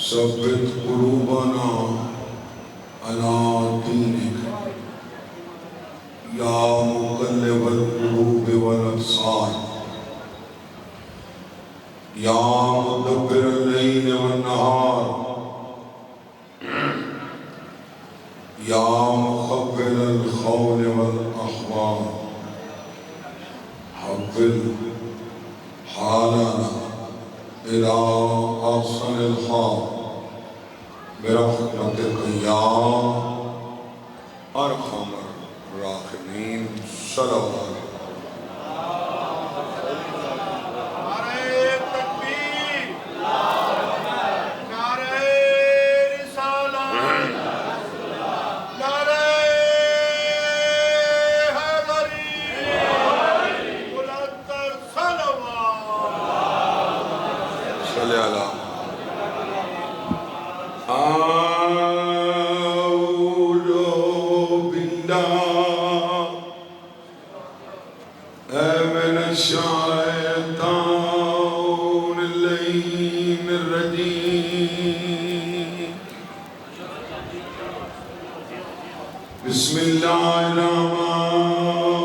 ثبت قلوبنا على دينك يا مقلب القلوب والأبصار يا مدبر الليل والنهار يا مخبر الخول والأحوال حول حالنا إلى أحسن الحال برحمتك يا أرحم الراحمين. صلوات بسم الله الرحمن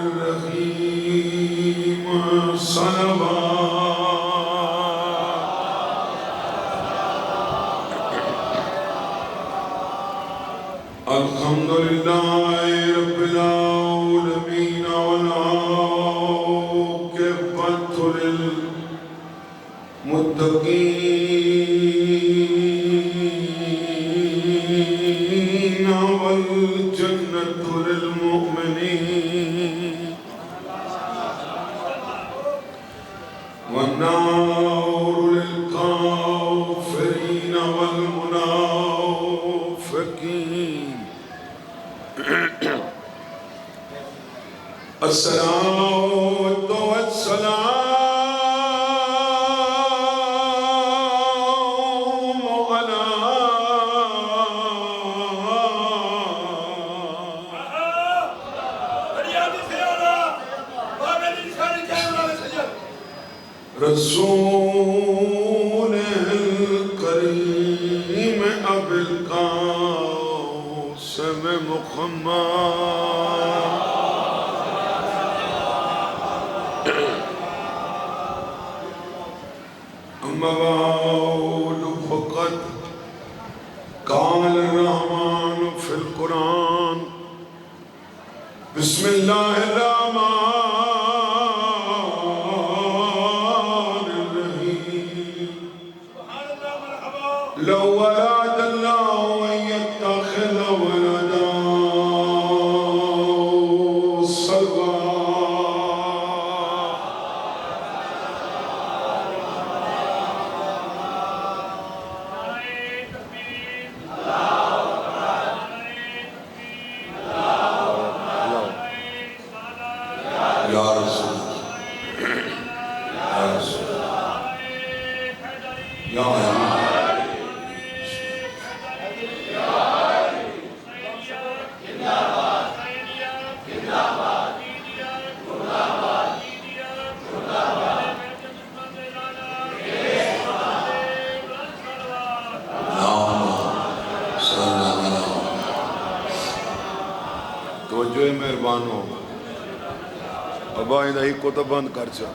الرحيم. صلوات الحمد لله رب العالمين والعاقبة للمتقين والجنة للمؤمنين والنار للكافرين والمنافقين. الصلاة والسلام على رسول الكريم أبي القاسم محمد. أما بعد فقد قال الرحمن في القرآن بسم الله الرحمن الرحيم. لو أراد الله أن يتخذ ولدا مہربانو ابا ہی کو تو بند کر چا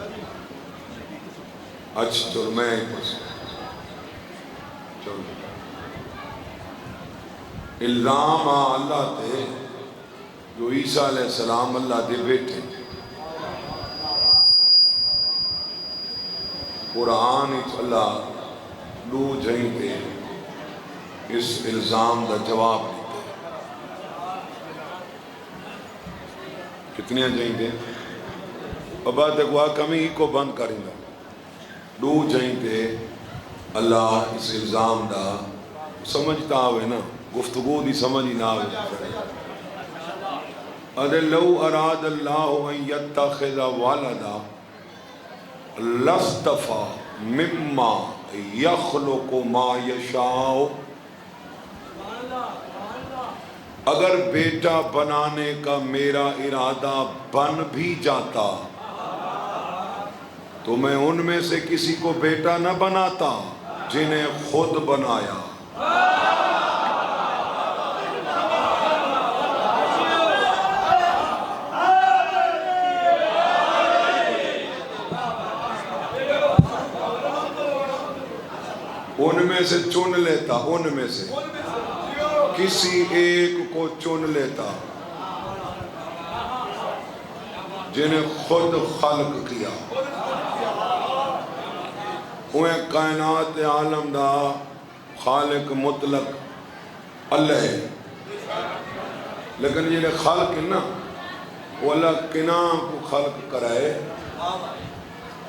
اچھا چل میں ہی پس چل الزام اللہ تے جو عیسیٰ علیہ السلام اللہ دے بیٹھے قرآن اللہ لو جائیں تے اس الزام دا جواب دیتے کتنی جائیں دے ابا دکوا کمی کو بند کریں گا دو جائیں دے اللہ اس الزام دا سمجھتا ہوئے نا گفتگو دی سمجھ ہی نہ ہوئے ادھے لو اراد اللہ ان یتخذ والدا لستفا مما یخلق ما یشاء. اگر بیٹا بنانے کا میرا ارادہ بن بھی جاتا تو میں ان میں سے کسی کو بیٹا نہ بناتا. جنہیں خود بنایا. ان میں سے چن لیتا، ان میں سے کسی ایک کو چن لیتا جنہیں خود خلق کیا. انہیں کائنات عالم دا خالق مطلق اللہ ہے، لیکن جنہیں خلق ہے نا وہ اللہ کنا کو خلق کرائے،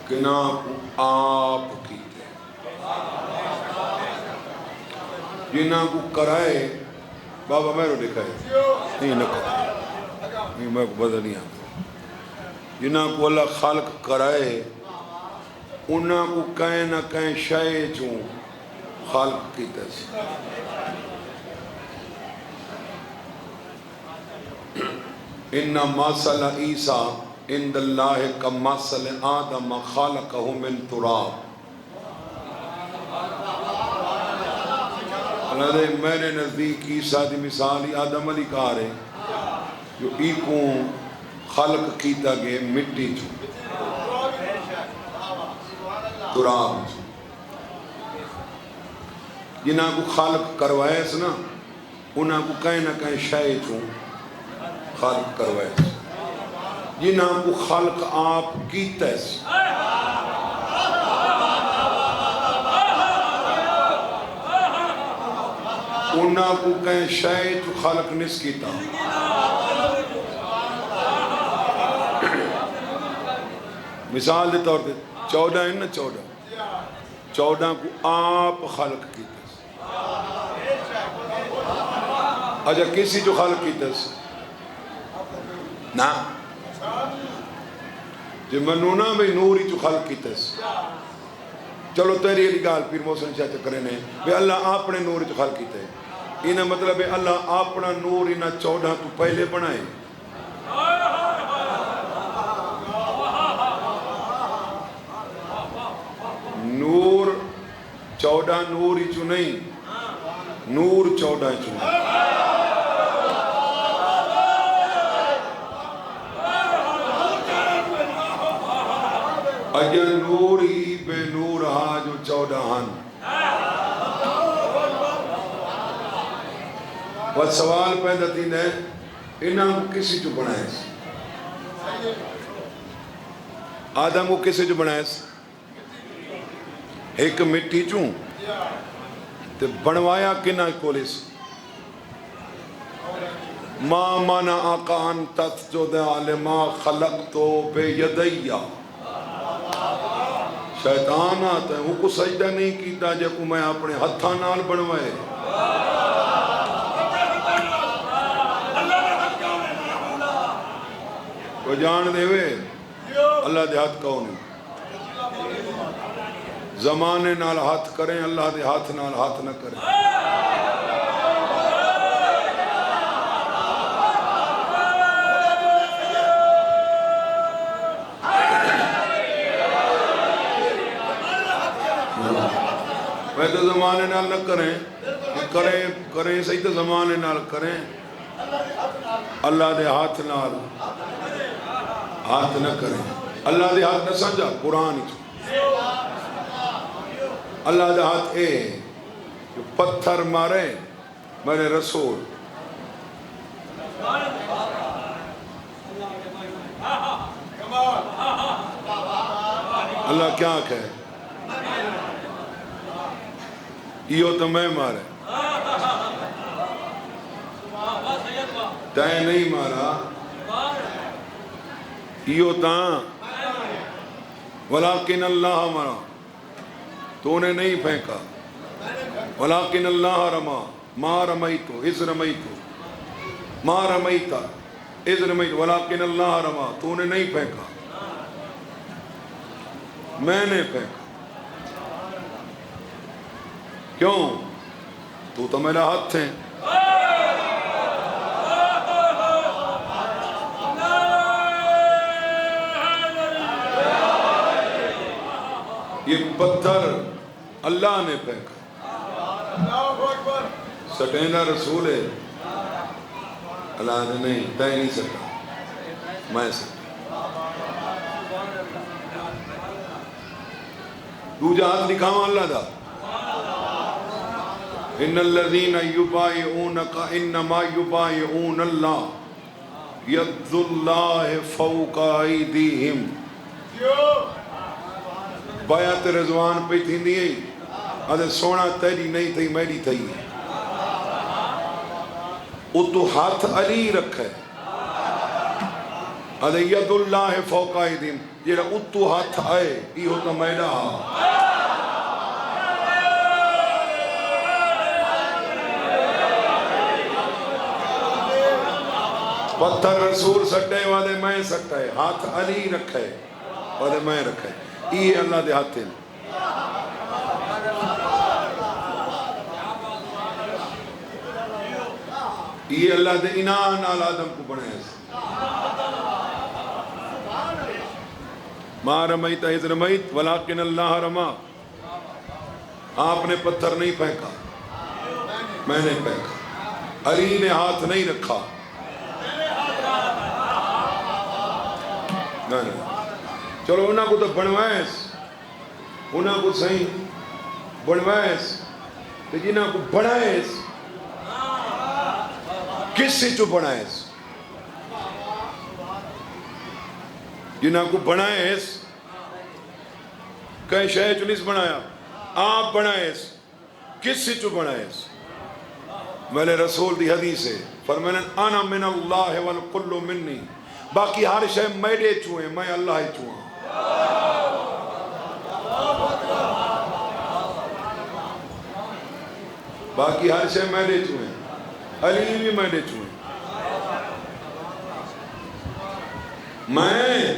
کنا کو آپ کی جنہاں کو کرائے. بابا میرے دکھائے نہیں نہ کرو، میں کو بدل نہیں آتا. جنہاں کو اللہ خلق کرائے انہاں کو کہیں نہ کہیں شے چوں خلق کی تس. ان مثل عیسیٰ عند اللہ کمثل آدم خلقہ من تراب. میرے نزدیک عیسیٰ دی مثال ہی آدم علی کہا رہے جو ایکوں خلق کیتا گئے مٹی چوں، تراب چوں. جنہاں کو خلق کروائے نا انہاں کو کہیں نہ کہیں شے چوں خلق کروائے. جنہاں کو خلق آپ کیتا ہے انہاں کو کہیں شے چوں خلق نس کیتا. مثال دے طور پہ 14 ہے نا، 14 کو آپ خلق کیتا. اچھا کسی جو خلق کیتا نا جو منونا بھی نوری جو خلق کیتا. چلو تیری علی گال پیر محسن چاچا کرے نے بے اللہ اپنے نور جو خلق کیتا ہے. انہا مطلب ہے اللہ اپنا نور انہا 14 تو پہلے بنائے. نور 14 نور ہی چو نہیں، نور 14 ہی چو نہیں. اجل نور ہی بے نور ہاں جو 14 ہن. بس سوال پیدا تین ہے انہاں کو کسی جو بنائے آدم کو کسی جو بنائے ایک مٹی چوں تے بنوایا کنہ کولیس. ما مانا آقان تسجد عالما خلقتو بے یدیہ. شیطان آتا ہے وہ کو سجدہ نہیں کیتا جب کو میں اپنے ہتھاں نال بنوائے. وہ جان دے وے اللہ دے ہاتھ کون ہے. زمانے نال ہاتھ کریں اللہ دے ہاتھ نال ہاتھ نہ کریں. میں تو زمانے نال نہ کریں، کریں صحیح تو زمانے نال کریں. اللہ دے ہاتھ نال ہاتھ نہ کریں. اللہ دے ہاتھ نہ سمجھا قرآن ہی. اللہ دے ہاتھ اے جو پتھر مارے میرے رسول. اللہ کیا کہے یہ تو میں مارے تائیں نہیں مارا یہ تاں ولیکن اللہ مارا تو نے نہیں پھینکا. ولیکن اللہ رما ما رمیتو اذ رمیتو ما رمیتا اذ رمیتو ولیکن اللہ رما تو نے نہیں پھینکا میں نے پھینکا. کیوں؟ تو میرا ہاتھ ہے. یہ پتھر اللہ نے پھینکا. سٹینا رسول ہے. اللہ نے نہیں تے نہیں سکتا میں سکتا. دوجا ہاتھ دکھاواں اللہ دا. ان الذین یبایعونک انما یبایعون اللہ ید اللہ فوق ایدیہم. بیعت رضوان پہ تھیندی ہے ادھے سونا تیری نہیں تھی میری تھی. اتو ہاتھ علی رکھے ادھے ید اللہ فوق ایدیہم. جیڑا اتو ہاتھ آئے یہ ہوتا میڈا. پتھر رسول سٹے والے میں سکتا ہے. ہاتھ علی رکھے والے میں رکھے. یہ اللہ دے ہاتھ ہیں. یہ اللہ دے انعام نال آدم کو بنائے. ما رمیت اذ رمیت ولکن اللہ رما. آپ نے پتھر نہیں پھینکا میں نے پھینکا. علی نے ہاتھ نہیں رکھا. چلو انہاں کو تو بنوائیس انہاں کو صحیح بنوائیس تو جنہاں کو بنائیس کس سے چو بنائیس. جنہاں کو بنائیس کہیں شہر چو نہیں بنایا. آپ بنائیس کس سے چو بنائیس. میں نے رسول دی حدیث ہے فرمایا انا من اللہ والکل منی. باقی ہر شے میرے چوئے میں اللہ ہی چوئے. باقی ہر شے میرے چوئے. علی بھی میرے چوئے. میں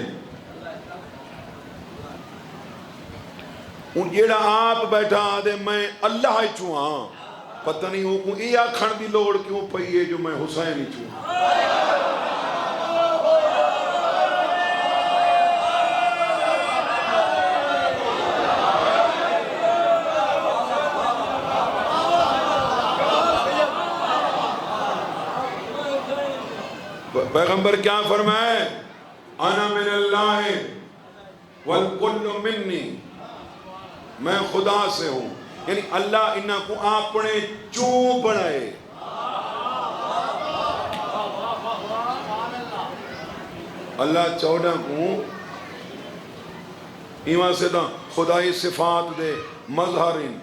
ان جیڑا آپ بیٹھا آدھے میں اللہ ہی چوئے. پتہ نہیں ہو کو یہ آکھن دی لوڑ کیوں پئی ہے جو میں حسین ہی چوئے. پیغمبر کیا فرمائے انا من اللہ والکل منی. میں خدا سے ہوں. یعنی اللہ انہاں کو اپنے چوں بنائے. اللہ 14 کو ایمان سے دا خدای صفات دے مظہرین.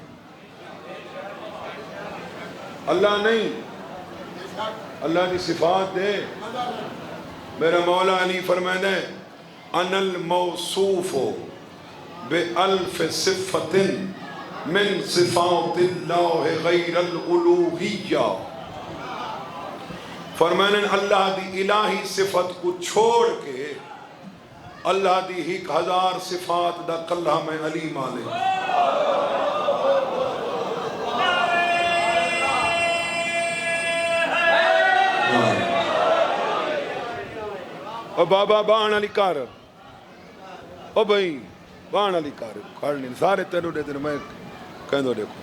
اللہ نہیں اللہ کی صفات دے. میرا مولا علی فرمائے دے ان الموصوف بألف صفت من صفات اللہ غیر الالوہیہ. فرمائے اللہ دی الہی صفت کو چھوڑ کے اللہ دی 1000 صفات دا کلہ میں علی مالے. او بابا بان علی کار او بھائی بان علی کار کھڑنے سارے تینوں دے دن میں کہہ دو. دیکھو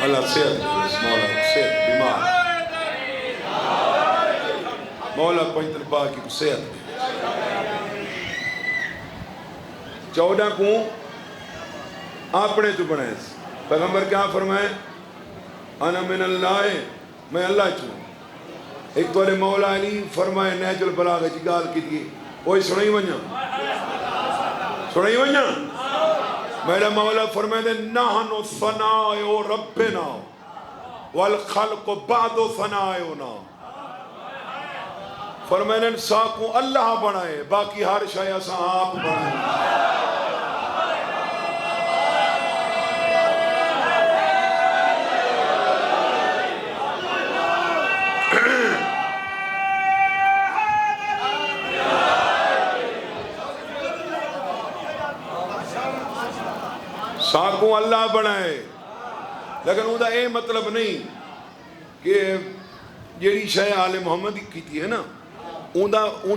اللہ صحت مولا صحت بیمار مولا پنجتر پاکی کو صحت. 14 کو اپنے تو بنائے. پیغمبر کیا فرمائے انا من اللہ میں اللہ چوں. ایک تو مولا علی فرمائے نیج البلاغہ جی گال کی دیئے اوہ سنائی ونیا سنائی ونیا. میرا مولا فرمائے دے نحن ثنائے ربنا والخلق بعد ثنائینا. فرمائے دے ساکوں اللہ بنائے باقی ہر شایع سا آپ بنائے. ساکوں اللہ بنائے. لیکن وہ دا اے مطلب نہیں کہ جیڑی شے آل محمد کی تھی ہے نا اون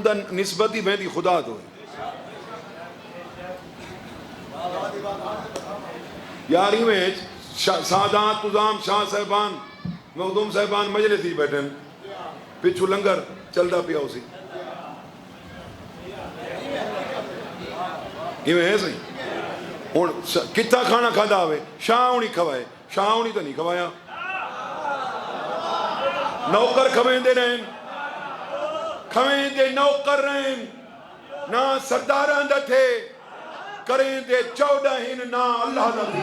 دا نسبت ہی بہتی خدا تو ہے. یاری میں سادات نظام شاہ صاحبان مخدوم صاحبان مجلس ہی بیٹھے پچھو لنگر چلدا پیا اسی ہے صحیح ہوں کتا کھانا کھادا ہوئے شاہ ہونی کھوائے شاہ ہونی تو نہیں کھوایا نوکر کھویں دے رہن کھویں دے نوکر رہن نہ سرداران دا تھے کریں دے 14 ہن نہ اللہ دا تھی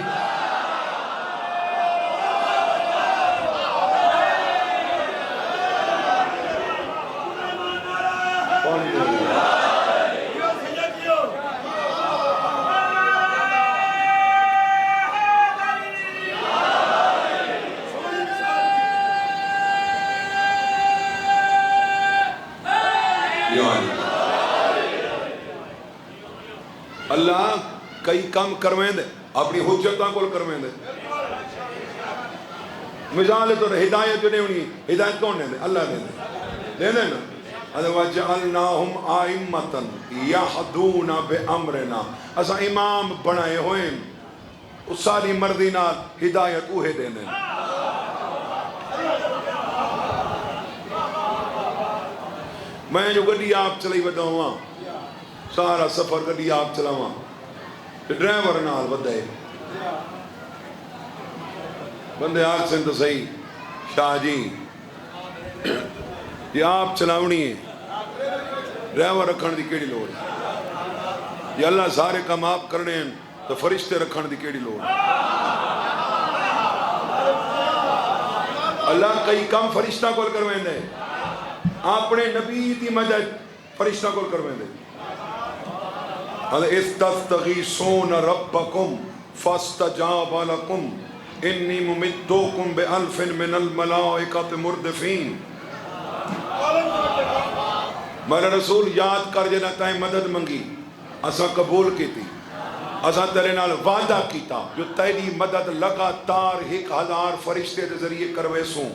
اللہ کئی کام کرویں دے اپنی حجتاں کول کرویں دے مثال تو ہدایت جو نہیں ہدایت کون دے اللہ دے نا وَجَعَلْنَاهُمْ آئِمَّةً يَهْدُونَ بِأَمْرِنَا اسا امام بنائے ہوئے اس ساری مرضی نال ہدایت اوہے دینے میں جو گڈی آپ چلائی وڈا ہوا سارا سفر گڈی آپ چلاوا ڈرائیور نال ودے بندے آگ سے تو صحیح شاہ جی یہ آپ چلاونی ہے ڈرائیور رکھن دی کیڑی لوڑ یہ اللہ سارے کام آپ کرنے ہیں تو فرشتے رکھن دی کیڑی لوڑ اللہ کئی کام فرشتہ کول کرویں دے اپنے نبی دی مدد فرشتہ کول کرویں دے استغیثون ربکم فاستجاب لکم انی ممدوکم بألف من الملائکۃ مردفین میرا رسول یاد کر جنا تائیں مدد منگی اسا قبول کی تھی اسا تیرے نال وعدہ کیتا جو تیری مدد لگاتار 1000 فرشتے دے ذریعے کروے سوں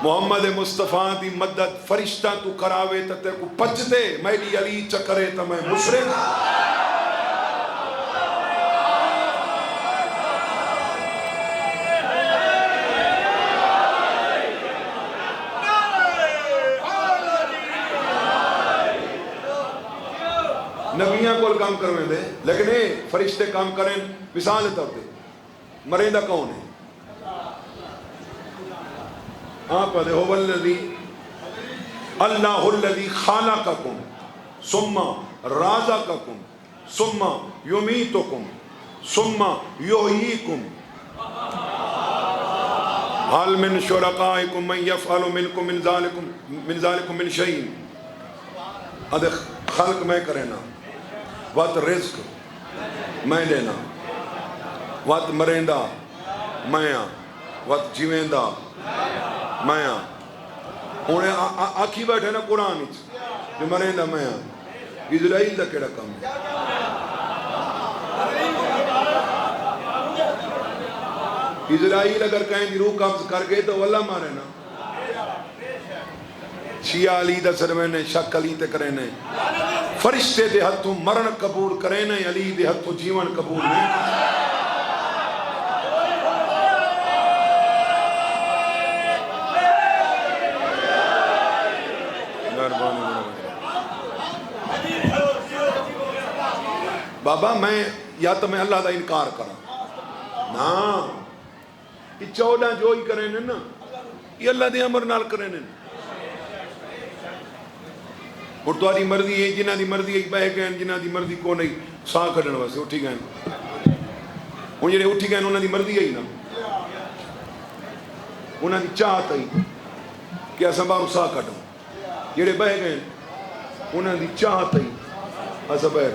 محمد مصطفیٰ دی مدد فرشتہ تو کراوے تا تے کو پچ دے میری علی چکرے تا میں مشرک نبیاں کول کام کرویں دے لیکن فرشتے کام کریں مثال طور دے مرندہ کون ہے آپ پڑھے هو الذی اللہ الذی خالقکم ثم رازقکم ثم یمیتکم ثم یحییکم حال من شرکائکم من یفعل منکم من ذالکم من شیء ادھے خلق میں کرنا وقت رزق میں دینا وقت مرندہ میں وقت جیویندہ میں انہیں آکھی بیٹھے نا قرآن جو مرندہ میں اسرائیل دا کیڑا کم ہے اسرائیل اگر کہیں دی روح قبض کر گئے تو واللہ مارے نا شیعہ علی دا سروینے شک علی تے کرینے فرشتے دے ہتھوں مرن قبول کرینے علی دے ہتھوں جیون قبول نہیں بابا میں یا تو میں اللہ دا انکار کرا نا یہ 14 جو ہی کریں نا یہ اللہ دے امر نال کریں نا اور تو آدھی مرضی ہے جنہ دی مرضی ہے بہ گئے جنہ دی مرضی کو نہیں ساہ کھڑن واسے اٹھی گئے ان جڑے اٹھی گئے انہوں دی مرضی ہے نا انہوں دی چاہت ہے کہ ایسا بارو ساہ کھڑوں جڑے بہ گئے انہوں دی چاہت ہے ایسا بہ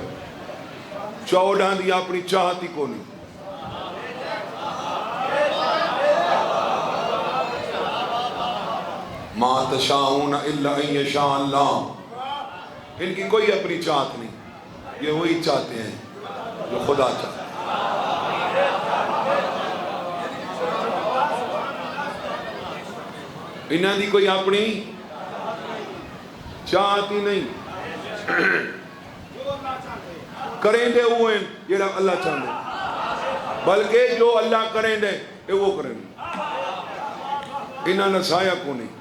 14 دی اپنی چاہت ہی کو نہیں ما تشاؤون الا ان یشاء اللہ ان کی کوئی اپنی چاہت نہیں یہ وہی چاہتے ہیں جو خدا چاہتے ہیں انہاں دی کوئی اپنی چاہت ہی نہیں کریں دے وہ ہیں جڑا اللہ چاہتے بلکہ جو اللہ کریں دے اے وہ کریں انہاں نے سایہ کو نہیں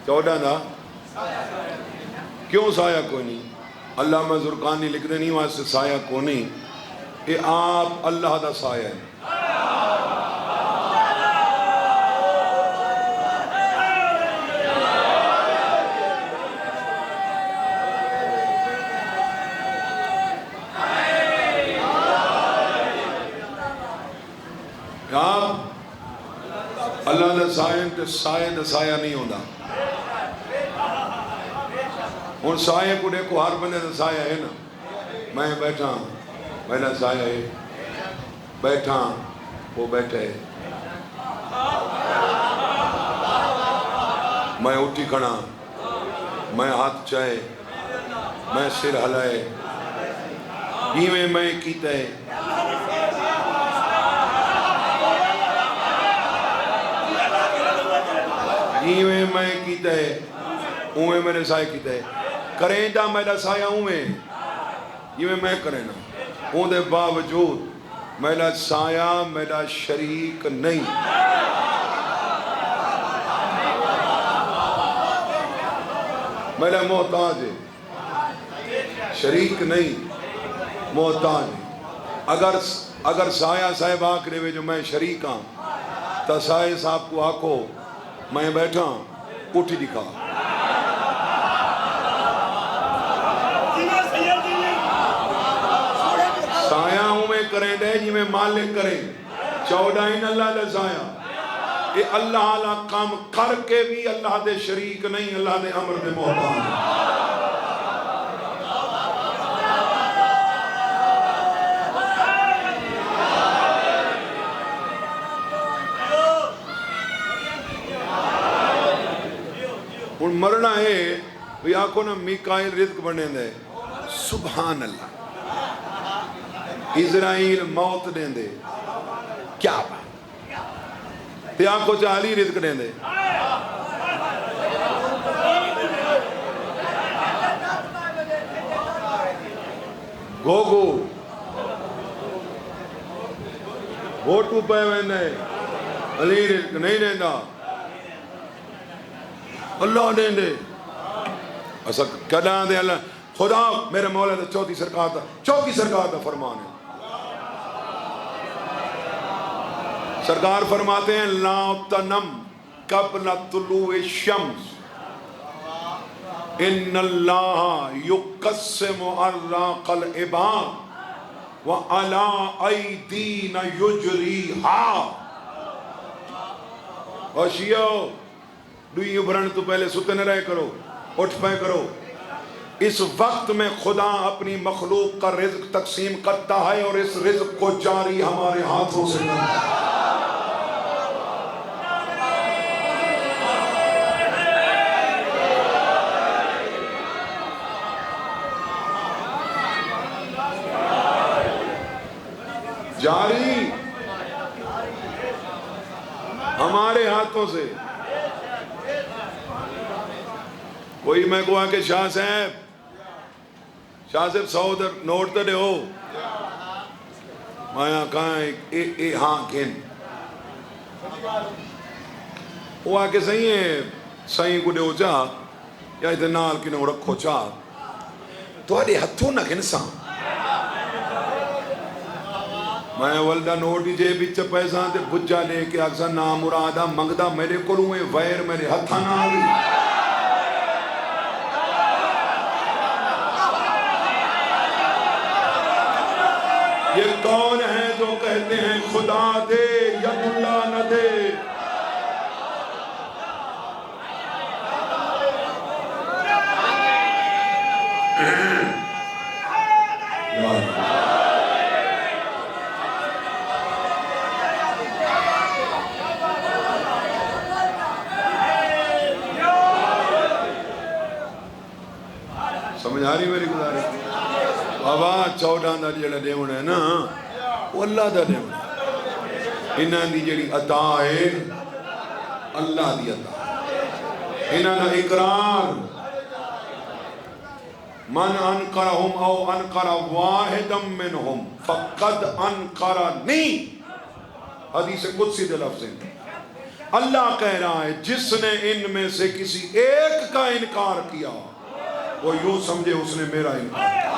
چودہ دا کیوں سایہ کو نہیں علامہ زرقانی لکھ دے نہیں واسطے سایہ کو نہیں اے آپ اللہ دا سایہ ہے اللہ دا سایہ تے سایہ دا سایہ نہیں ہوتا ہوں سایہ کو دیکھو ہر بندے دا سایہ ہے نا میں بیٹھا میرا سایہ ہے بیٹھا وہ بیٹھے میں اٹھی کھڑا میں ہاتھ چاہے میں سر ہلائے ایویں میں کیتا ہے ایویں میں کیتا ہے اویں میرے سایہ کیتا ہے کریں دا میرا سایہ اویں ایویں میں کریں نا اون دے باوجود میرا سایہ میرا شریک نہیں میرا محتاج ہے شریک نہیں محتاج ہے اگر سایہ صاحب آکرے ہوئے جو میں شریک ہاں تا سایہ صاحب کو آکو میں بیٹھا اٹھی دکھا سایہ ہوں میں کریں دے جی میں مالک کریں چودائن اللہ دے سایہ اے اللہ علا کام کر کے بھی اللہ دے شریک نہیں اللہ دے امر دے محتاج ان مرنا ہے وہ آنکھوں نا میکائل رزق بنے دے سبحان اللہ اسرائیل موت دیں دے کیا بات تے آنکھوں چاہلی رزق دیں دے گوگو ووٹو پہ ویندے علی رزق نہیں دیں دا اللہ دیں دے ایسا کہاں دے اللہ خدا میرے مولا دا چوتھی سرکار دا فرمان ہے سرکار فرماتے ہیں لا تنم قبل طلوع الشمس ان اللہ یقسم اراق العباد وعلا ایدین یجریہا وشیو دوئی ابھرن تو پہلے ستے نہ رہے کرو اٹھ پائے کرو اس وقت میں خدا اپنی مخلوق کا رزق تقسیم کرتا ہے اور اس رزق کو جاری ہمارے ہاتھوں سے کرتا ہے جاری ہمارے ہاتھوں سے کوئی میں کہا کہ شاہ صاحب سو در نوٹ تے ہو میں کہاں اے ہاں گھن وہ آکے صحیح ہے صحیح کو دے ہو چاہ یا اتنال کی نو رکھو چاہ تو آدھے ہتھوں نہ گھنساں میں والدہ نوٹی جے بچ پیساں تے بجا لے کے اکسا نام مرادہ منگدہ میرے کلویں ویر میرے ہتھا نہ آگئی یہ کون ہے جو کہتے ہیں خدا دے ید اللہ نہ دے سمجھ آ رہی میری گزارش بابا چودہ دا جڑا دیون ہے نا وہ اللہ دا دیون ہے انہاں دی جڑی عطا ہے اللہ دی عطا انہاں اقرار من انکرہم او انکر واحدا منہم فقد انکرنی، حدیث قدسی دے لفظ ہیں۔ اللہ کہہ رہا ہے جس نے ان میں سے کسی ایک کا انکار کیا وہ یوں سمجھے اس نے میرا انکار کیا۔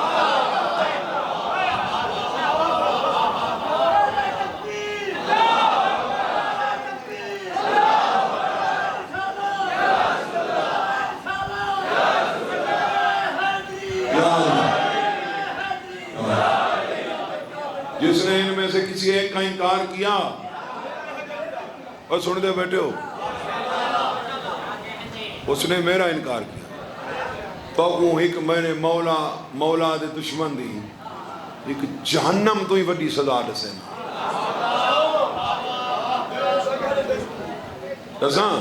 جس نے ان میں سے کسی ایک کا انکار کیا، اور سن دے بیٹھے ہو، اس نے میرا انکار کیا تو ایک میں نے مولا دے دشمن دی ایک جہنم تو ہی وڈی سزا دسے دساں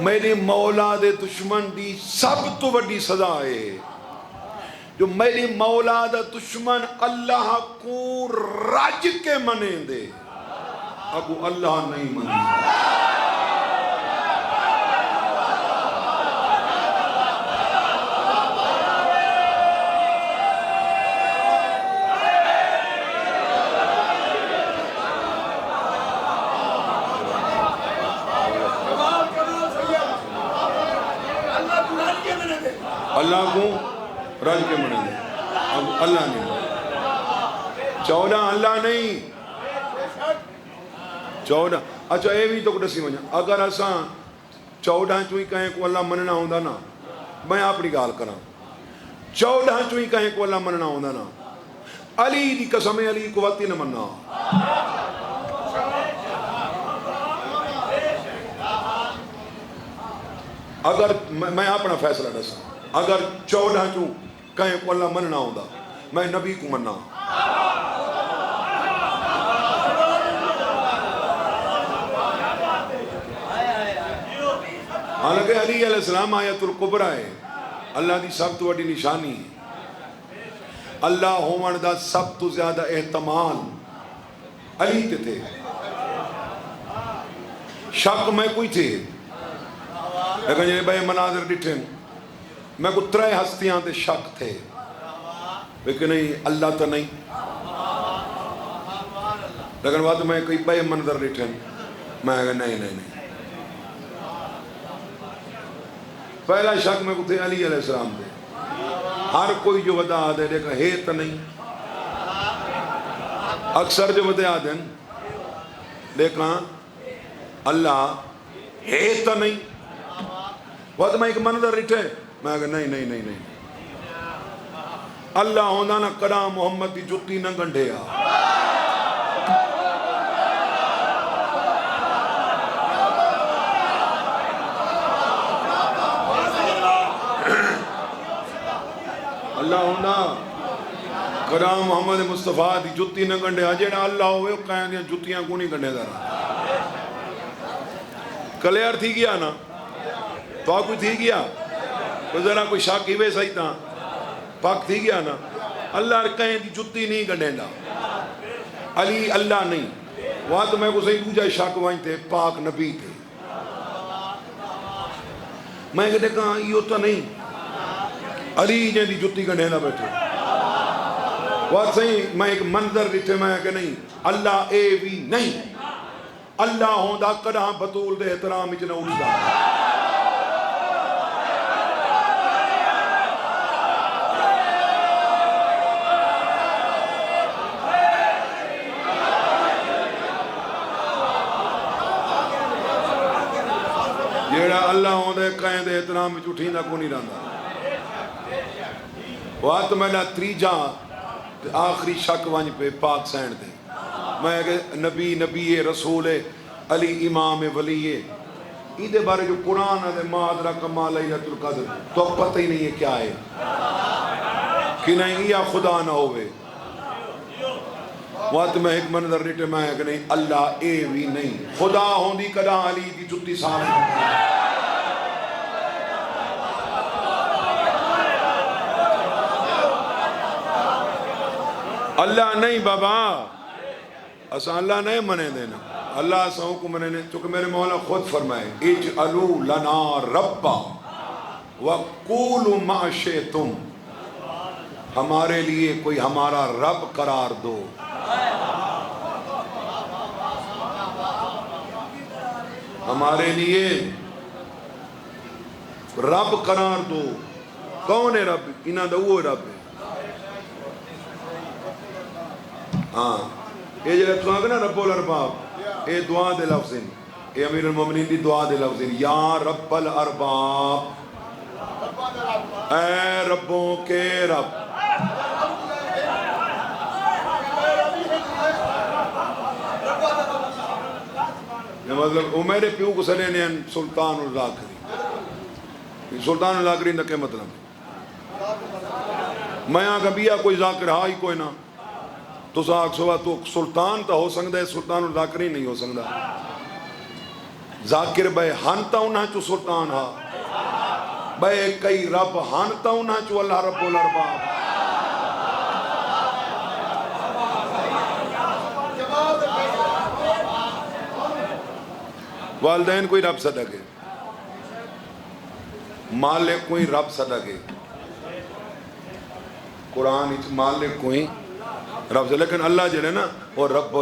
میری مولا دے دشمن دی سب تو وڈی سزا ہے جو میری مولا دا دشمن اللہ کو رج کے منے دے، اگو اللہ نہیں منے۔ اللہ کو رج کے منے دے، اب اللہ نہیں، 14 اللہ نہیں 14۔ اچھا اے بھی تو کٹسی مجھا اگر اساں 14 چوئی کہیں کو اللہ مننا ہوندہ نا، میں اپنی گال کرا 14 چوئی کہیں کو اللہ مننا ہوندہ نا، علی دی قسم علی کو وقتی نہ مننا۔ اگر میں اپنا فیصلہ دسا اگر 14 چوں کہیں کو اللہ مننا ہوندہ میں نبی کو مننا۔ حالانکہ علی علیہ السلام آیت القبرہ ہے، اللہ دی سب تو وڈی نشانی ہے، اللہ ہومن دا سب تو زیادہ احتمال علی تے تھے، شک میں کوئی تھے، لیکن یہ بے مناظر ڈٹھیں میں کو 3 ہستیاں تے شک تھے، لیکن نہیں اللہ تو نہیں، لیکن بعد میں کوئی بے منظر ڈٹھیں میں کہا نہیں پہلا شک میں کو تھے علی علیہ السلام دے، ہر کوئی جو ودا دے لیکن ہے تو نہیں، اکثر جو ودا دیں لیکن اللہ ہے تو نہیں، بعد میں ایک منظر ڈٹھے میں کہا نہیں اللہ ہوندہ نہ کرا محمد دی جتی نہ گنڈھیا۔ اللہ ہوندہ کرا محمد مصطفیٰ دی جتی نہ گنڈھیا، جیڑا اللہ ہوئے کہیں دیا جتیاں کو نہیں گنڈھے دارا۔ کلیئر تھی گیا نا تو کوئی تھی گیا کوئی ذرا کوئی شاک ہی ویسا ہی تھا پاک تھی گیا نا، اللہ کہیں دی جتی نہیں گنڈیں دا، علی اللہ نہیں، وہاں تو میں کو صحیح پوچھا شاک وائن تھے پاک نبی تھے، میں کہتے کہاں یہ تو نہیں علی جن دی جتی گنڈیں دا بیٹھے، وہاں صحیح میں ایک منظر دیتے میں کہ نہیں اللہ اے بھی نہیں، اللہ ہوندہ کڑاں بطول دے احترام اچھنا اٹھتا۔ جیڑا اللہ ہوندے کہیں دے احترام میں اٹھیں دا کو نہیں رہندا۔ وقت میں نے تریجا آخری شک وانج پہ پاک سین دے، میں کہ نبی رسول علی امام ولی ایدے بارے جو قرآن ہے مادرہ کما لیلۃ القدر تو پتہ ہی نہیں ہے کیا ہے کہ نہیں یا خدا نہ ہوئے۔ وقت میں ایک منظر ریٹے میں کہ نہیں اللہ اے بھی نہیں، خدا ہوندی کدا علی دی جتی سامنے اللہ نہیں بابا، اسا اللہ نہیں منے دینا۔ اللہ سے حکم نے چونکہ میرے مولا خود فرمائے اجعلوا لنا ربا وقولوا ما شئتم، ہمارے لیے کوئی ہمارا رب قرار دو، ہمارے لیے رب قرار دو۔ کون ہے رب؟ انہاں دا وہ رب ہے۔ ہاں یہ جڑا تو آگے نا رب الارباب، اے دعا دے لفظ ہیں، اے امیر المومنین دی دعا دے لفظ ہیں، یا رب الارباب، اے ربوں کے رب۔ مطلب وہ میرے پیو کو سنے نے سلطان الذاکرین، سلطان الذاکرین دا کیا مطلب؟ میں آگا بیا کوئی ذاکر ہائی کوئی نہ، تو ساکھ سوا تو سلطان تا ہو سکتا ہے، سلطان الذاکرین نہیں ہو سکتا۔ ذاکر بے ہنتا انہاں چو سلطان ہا، بے کئی رب ہنتا انہاں چو اللہ رب الارباب۔ والدین کوئی رب صدقے، مالک کوئی رب صدقے، قرآن مالک کوئی رب صدقے، لیکن اللہ جڑے نا وہ رب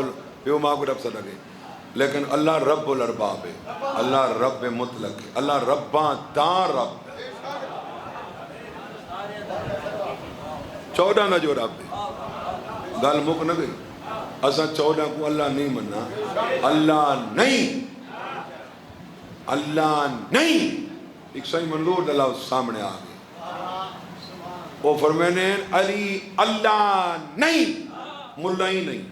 پیو ماں کو رب صدقے، لیکن اللہ رب الارباب ہے، اللہ رب مطلق ہے، اللہ رباں دا رب ہے، 14 نہ جو رب ہے۔ گل مک نہ گئی، اسا 14 کو اللہ نہیں مننا، اللہ نہیں، اللہ نہیں، ایک صحیح منظور دلہ سامنے آ گئے، وہ فرمینے علی اللہ نہیں، ملا ہی نہیں۔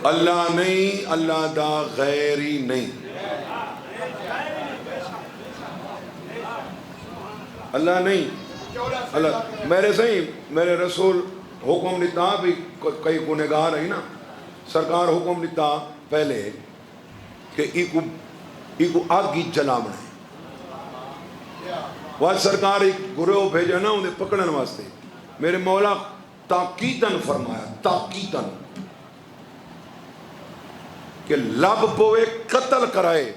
اللہ نہیں، اللہ دا غیر ہی نہیں، اللہ نہیں، اللہ میرے صحیح میرے رسول حکم دیتا بھی کئی گنہگار رہی نا، سرکار حکم دیتا پہلے کہ ایکو آگی جلامنے، وہ سرکار ایک گروہ بھیجا نا انہیں پکڑن واسطے، میرے مولا تاکیدن فرمایا، تاکیدن کہ لب پوے قتل کرائے،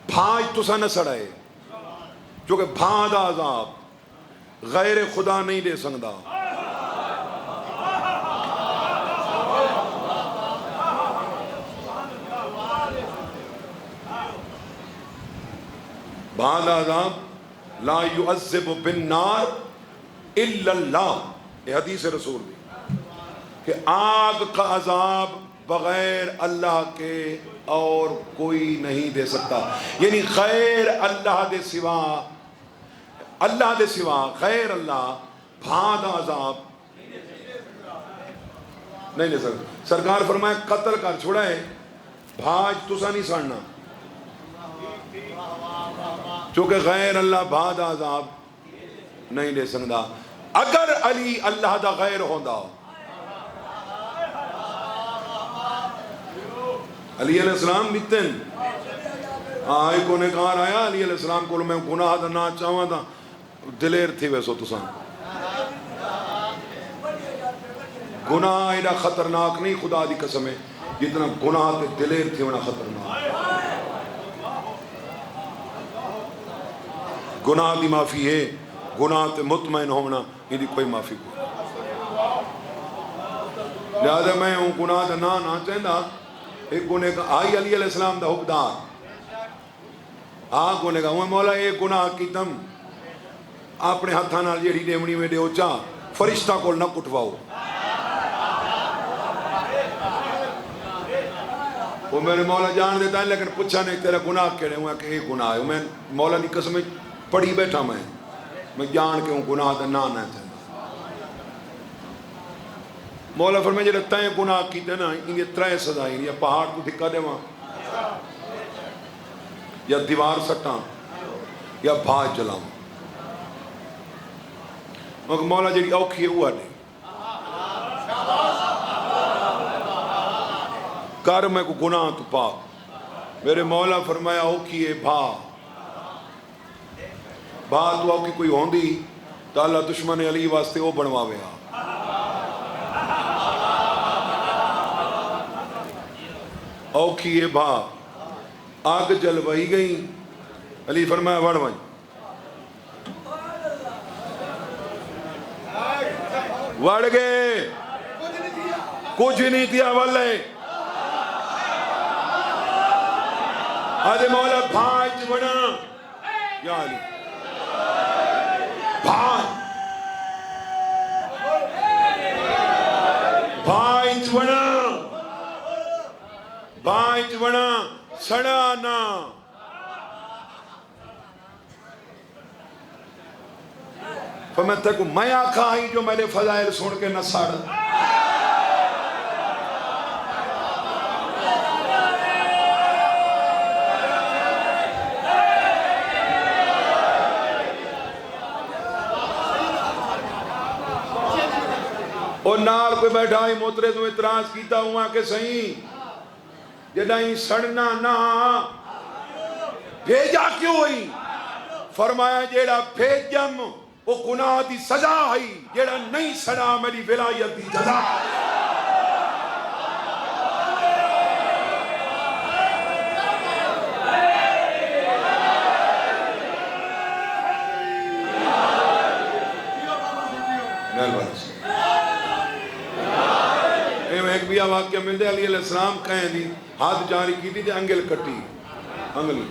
بھاج تسا نہ سڑائے، چونکہ بھاں دا عذاب غیر خدا نہیں دے سکتا۔ بعد عذاب لا يعذب بالنار الا اللہ، یہ حدیث رسول بھی کہ آگ کا عذاب بغیر اللہ کے اور کوئی نہیں دے سکتا، یعنی غیر اللہ دے سوا، اللہ دے سوا غیر اللہ بعد عذاب نہیں دے سکتا۔ سرکار فرمائے قتل کر چھوڑا ہے، بھاج تسا نہیں سڑنا، چونکہ غیر اللہ بعد عذاب نہیں دے سکتا۔ اگر علی اللہ دا غیر ہوندا، علی علیہ السلام بیتن آئی کو نے کہا آیا علی علیہ السلام کو میں گناہ دا نہ چاہاں دا دلیر تھی ویسو تسان، گناہ ایڈا خطرناک نہیں خدا دی قسم ہے جتنا گناہ تے دلیر تھی ونا خطرناک۔ گناہ دی معافی ہے، گناہ تے مطمئن ہونا یہ دی کوئی معافی کوئی، لہذا میں ہوں گناہ دا نہ چاہتا، ایک گناہ کا آئی علی علیہ السلام دا حکمدار، گناہ کا وہ مولا ایک گناہ کی تم اپنے ہاتھاں نال جیڑی ڈیمڑی میں دیو چاہ فرشتہ کو نہ کٹواؤ، وہ میرے مولا جان دیتا ہے، لیکن پوچھا نہیں تیرا گناہ کہڑے ہوئے کہ ایک گناہ ہے، میں مولا دی قسم پڑھی بیٹھا میں جان کے ہوں گناہ دا نہ چاہتا۔ مولا فرمائے جڑے تائیں گناہ کیتے نا انہیں 3 سزائیں، یا پہاڑ کو دھکا دے وہاں، یا دیوار سٹاں، یا بھاج جلاؤں۔ مگر مولا جڑی اوکھی ہے وہ آنے کر میں کو گناہ تو پاک، میرے مولا فرمایا اوکھی ہے بھا تو اوکھی کوئی ہوندی تو اللہ دشمن علی واسطے وہ بنواوے ہا. اوکھی ہے بھا آگ جل وہی گئی. علی فرمایا وڑ وہیں. وڑ گئے کچھ نہیں تھیا والے. آدھے مولا بھانچ بنا یا علی بھانچ بنا بھانچ بنا سڑا نا. میں تک میں آکھا ہی جو میرے فضائل سن کے نہ ساڑ. اور نال کوئی بیٹھا ہی موترے تو اعتراض کیتا ہوا کہ صحیح جدائیں سڑنا نہ بھیجا کیوں ہوئی. فرمایا جیڑا بھیجم وہ گناہ دی سزا ہے، جیڑا نہیں سڑا میری ولایت دی جزا. ایک بھی واقعہ ملتے علیہ السلام کہیں دی ہاتھ جاری کی تھی انگل کٹی انگلی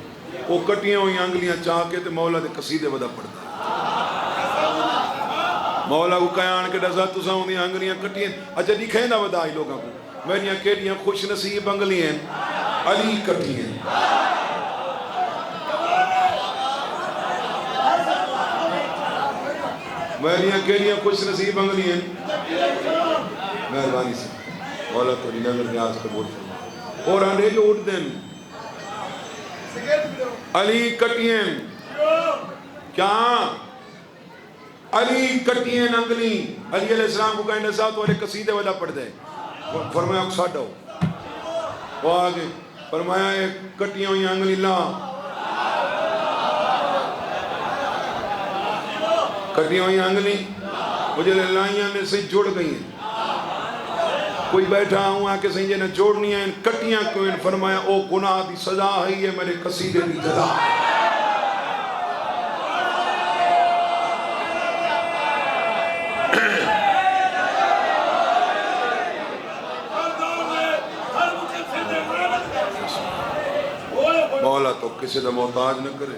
وہ کٹیاں ہوئی انگلیاں چاہ کے تے مولا دے قصیدے ودا پڑھتا. مولا کو کہان کے ڈزا تساں ہوندی انگلیاں کٹیاں اچھا دکھیں دا ودا ہی لوگاں کو میریاں کیڑیاں خوش نصیب انگلیاں علی کٹیاں. میریاں کیڑیاں خوش نصیب انگلیاں. مہربانی سے مولا تو نظر نیاز قبول فرما. اور آنے جو اٹھ دیں علی کٹیاں کیا علی کٹیاں انگلی. علی علیہ السلام کو کہنے ساتھ والے قصیدے ودا پڑھ دیں. فرمایا اکساٹا ہو وہ آگے فرمایا ایک کٹیاں ہوئی انگلی لا کٹیاں ہوئی انگلی مجھے لائیاں میں سے جڑ گئی ہیں. کوئی بیٹھا ہوں آکے سہیں جنہیں جوڑنی ہیں کٹیاں کیوں. فرمایا او گناہ دی سزا ہے یہ میرے قصیدے دی جزا. مولا تو کسی دا محتاج نہ کرے.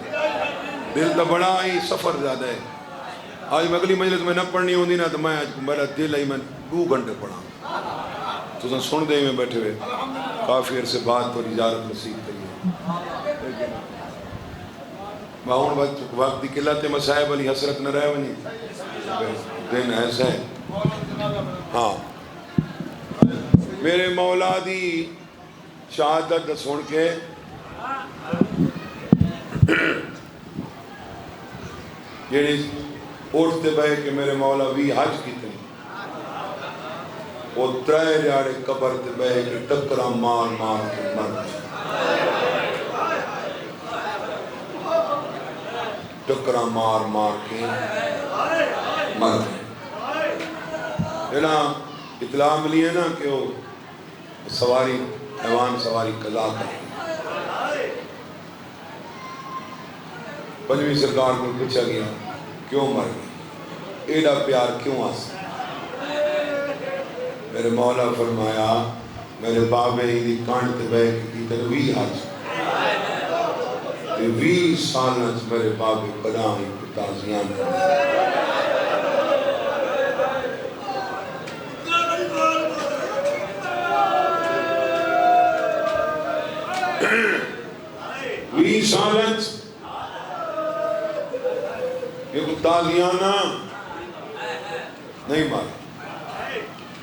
دل دا بڑا ہی سفر زیادہ ہے. آج میں اگلی مجلس میں نہ پڑھنی ہوندی نا تو میں آج میرا دل ہے میں 2 گھنٹے پڑھا تو سن دے میں بیٹھے ہوئے کافی عرصے بعد تو اجازت نصیب کریے. باہون وقت دی قلت مسائب علی حسرت نہ رہے ونی دن ایسا ہے. ہاں میرے مولا دی شہادت سن کے جیڑی اٹھتے بہے کہ میرے مولا بھی حج کیتے وہ 3 ریاڑے قبر تے بہے کہ ٹکرا مار مار کے مر ٹکرا مار مار کے مر. نا اطلاع ملی ہے نا کہ وہ سواری حیوان سواری قضا کریں. 5ویں سرکار کو پوچھا گیا کیوں مر گئی ایڈا پیار کیوں آسا. میرے مولا فرمایا میرے بابے ہی دی کانٹ تے بے کی تنوی حج 20 سالت میرے بابے قدام ہی تازیان کرنے 20 سالت یہ تازیانہ نہیں مارے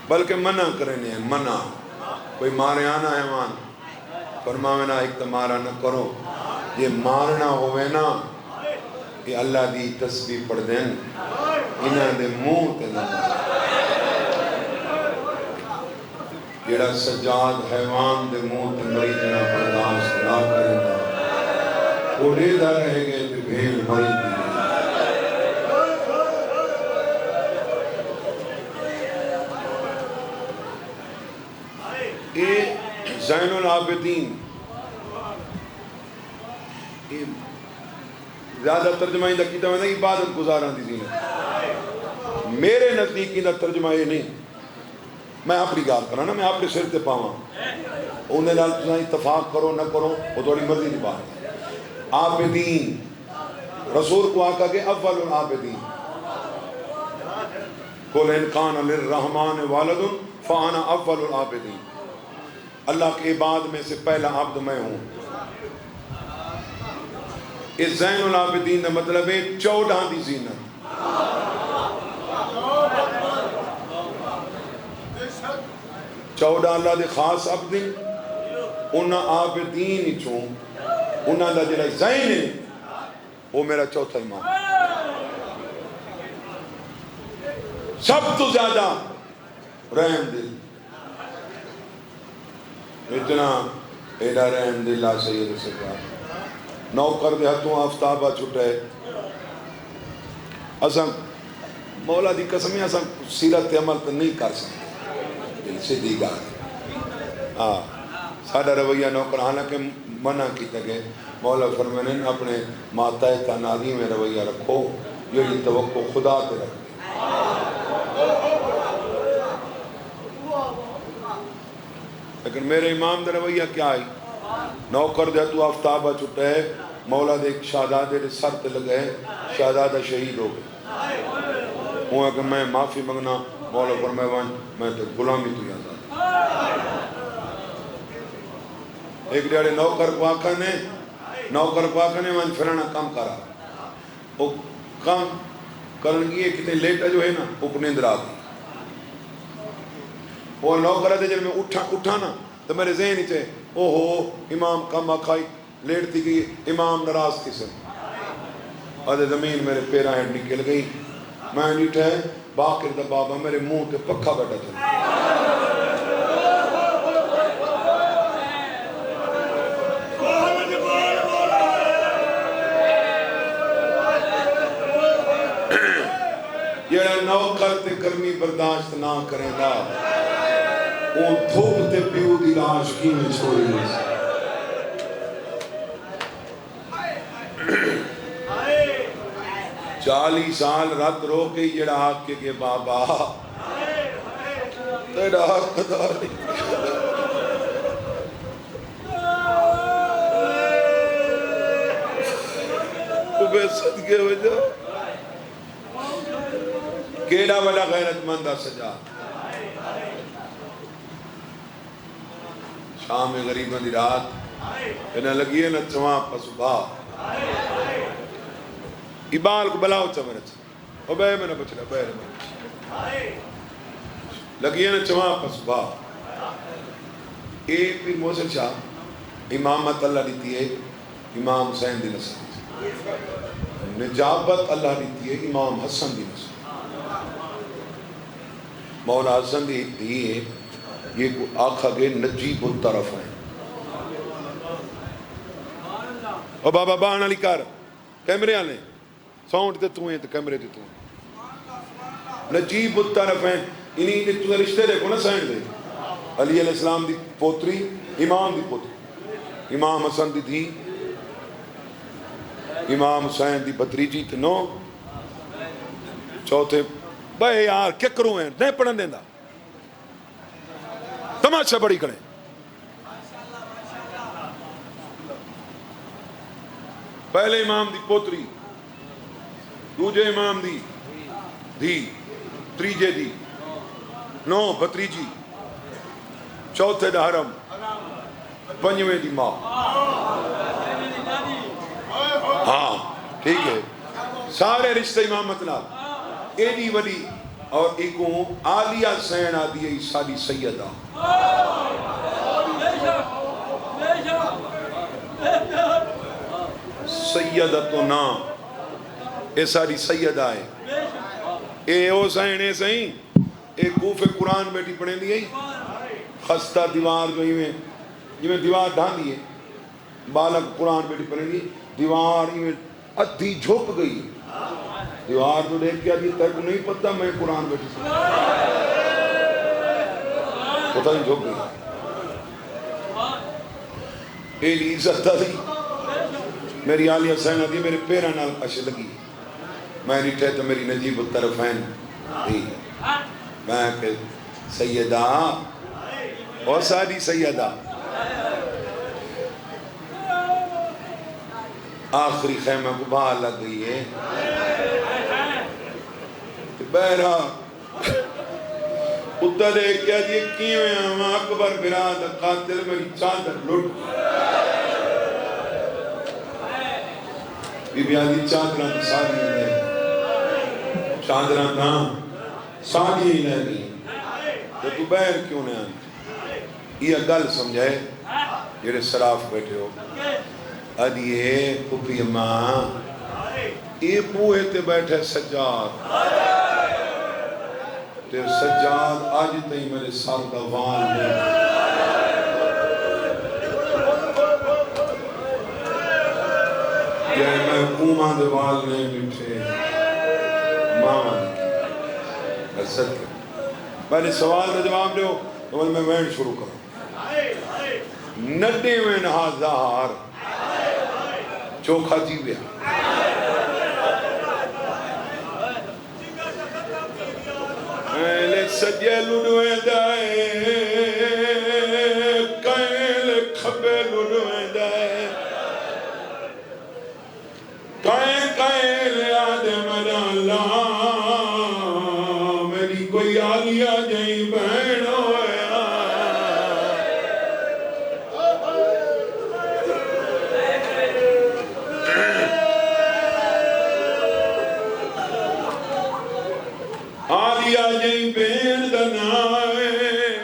بلکہ منع کرنے ہیں. منع کوئی مارے آنا حیوان فرماوے نا ایک تمہارا نہ کرو. یہ مارنا ہوئے نا کہ اللہ دی تسبیح پڑھ دیں انہاں دے منہ تے نہ جیڑا سجاد حیوان دے منہ تے مری جنا برداشت نہ کرنا وہ ڈیدہ رہ گئے تے بھیل مری دی یہ زین العابدین زیادہ ترجمہ ہی کیتا میں نہیں عبادت گزاراں دی زینت. میرے نزدیک دا ترجمہ یہ نہیں. میں اپنی گال کرنا نا, میں اپنے سر تے پاواں, انہیں نال تساں اتفاق کرو نہ کرو وہ تھوڑی مرضی دی بات ہے. عابدین رسول کو آقا کہ اول العابدین, قل ان کان للرحمن والد فانا اول العابدین, اللہ کے عباد میں سے پہلا عبد میں ہوں. اس زین العابدین کا مطلب ہے 14 دی زینت. 14 اللہ دے خاص عبد ہیں, انہاں عابدین چوں انہاں دا جڑا زین ہے وہ میرا چوتھا امام. سب تو زیادہ رحم دل, اتنا ایڈا رحم دل لا سید سرکار, نوکر دے ہتھوں آفتابہ چھٹے. اساں مولا دی قسم ہے اساں سیرت عمل تو نہیں کر سکتے, دل سے دی گا. ہاں ساڈا رویہ نوکر, حالانکہ منع کیتا کہ مولا فرمانے اپنے ماتائے تنادی میں رویہ رکھو, یہ توقع خدا تے رکھو. لیکن میرے امام دے رویہ کیا آئی, نوکر دے تو آفتابہ چھٹے ہے, مولا دے ایک شہزادے دے سر تے لگے, شہزادہ شہید ہو گئے. وہ ہے کہ میں معافی منگنا, مولا فرمائے میں تے غلامی تو یاد آتا. ایک ڈیڑے نوکر کو آقا نے من پھرانا کام کرا, وہ کام کرن گئے کتنے لیٹا جو ہے نا اپنے اندر آ گئی. وہ نوکر دے جب میں اٹھا نا تو میرے ذہن ہی تھے اوہو امام کم آکھائی لیٹ تھی گئی, امام ناراض کسے آدھے زمین میرے پیرا ہیڈ نکل گئی. میں نیٹھا ہے باقر دا بابا میرے منہ تے پکھا بیٹھا تھا. یہ نوکر تے گرمی برداشت نہ کریں گا, وہ دھوپ تے پیو دی لاش کی میں چھوڑی نہیں. 40 سال رات رو کے جڑا آگ کے کہ بابا تیرا حقدار نہیں. وہ صدقے وجہ کیڑا والا غیرت مندہ سجا. شام غریباں دی رات انہیں لگی ہے نا چواں پا صبح ابال کو بلاؤ چمرے او بے میں نہ بچڑا بے میں لگی ہے نا چواں پا صبح. ایک پھر محسن شاہ امامت اللہ دیتی ہے امام حسین دی نسل, نجابت اللہ دیتی ہے امام حسن دی نسل. مولا حسن دی ہے یہ کو آخا گئے نجیب الطرف ہیں. او بابا بان علی کار کیمرے آلیں ساؤنڈ تے تو ہیں تو کیمرے تے تو ہیں. نجیب الطرف ہیں انہی نے تو رشتے دیکھو نا سائن دے. علی علیہ السلام دی پوتری امام دی پوتری, امام حسن دی تھی, امام حسین دی بتریجی تے نو چوتھے. بھائی یار کیا کروں ہیں نہیں پڑھن دیندہ تماشا بڑی کریں. پہلے امام دی پوتری, دوجے امام دی دھی, تریجے دی نو بتریجی, چوتھے دا حرم, پنجویں دی ماں. ہاں ٹھیک ہے سارے رشتے امامت نال ایڈی وڈی. اور ایکوں عالیہ سین آدھی ہے ساری سیدہ. سیدتو نام اے ساری سیدہ ہے. اے او سین اے سین اے کوفے قرآن بیٹی پڑھیں دی ہے خستہ دیوار جو ہی میں دیوار ڈھان دی ہے بالک قرآن بیٹی پڑھیں دی دیوار ہی میں ادھی جھوک گئی. دیوار تو دیکھ کیا دی تک نہیں پتہ میں قرآن بیٹی سے پتہ نہیں جھوک گئی. ایلی عزت دی میری عالیہ سینہ دی میرے پیرہ نال اش لگی میں ریٹھے تو میری نجیب الطرفین دی میں کہ سیدہ او ساری سیدہ آخری خیمہ کو باہر لگ گئی ہے بہرہ اتر ایک کیا دیئے کیویں ہم اکبر براد قاتل میری چادر لٹ بی بی آدھی چادران تو ساری ہی لے چادران کہاں ساری ہی لے گئی تو بہر کیوں نے آنی یہ گل سمجھائے جیڑے سراف بیٹھے ہو ادھیے پپی ماں اے بوئے تے بیٹھے سجاد تے سجاد آج تئی میرے سال کا وان میں کہ میں حکومہ دے وال میں بٹھے ماما نے حسد کے میں نے سوال کا جواب دے ہو تو میں وین شروع کروں نڈے میں نہا زہار چوکھا جی بیا سجے لڑویں دائے کائل کھبے لڑویں دائے کائل آدم رالا میری کوئی آلیا جائیں بہن ہویا آلیا جائیں بہن دنائے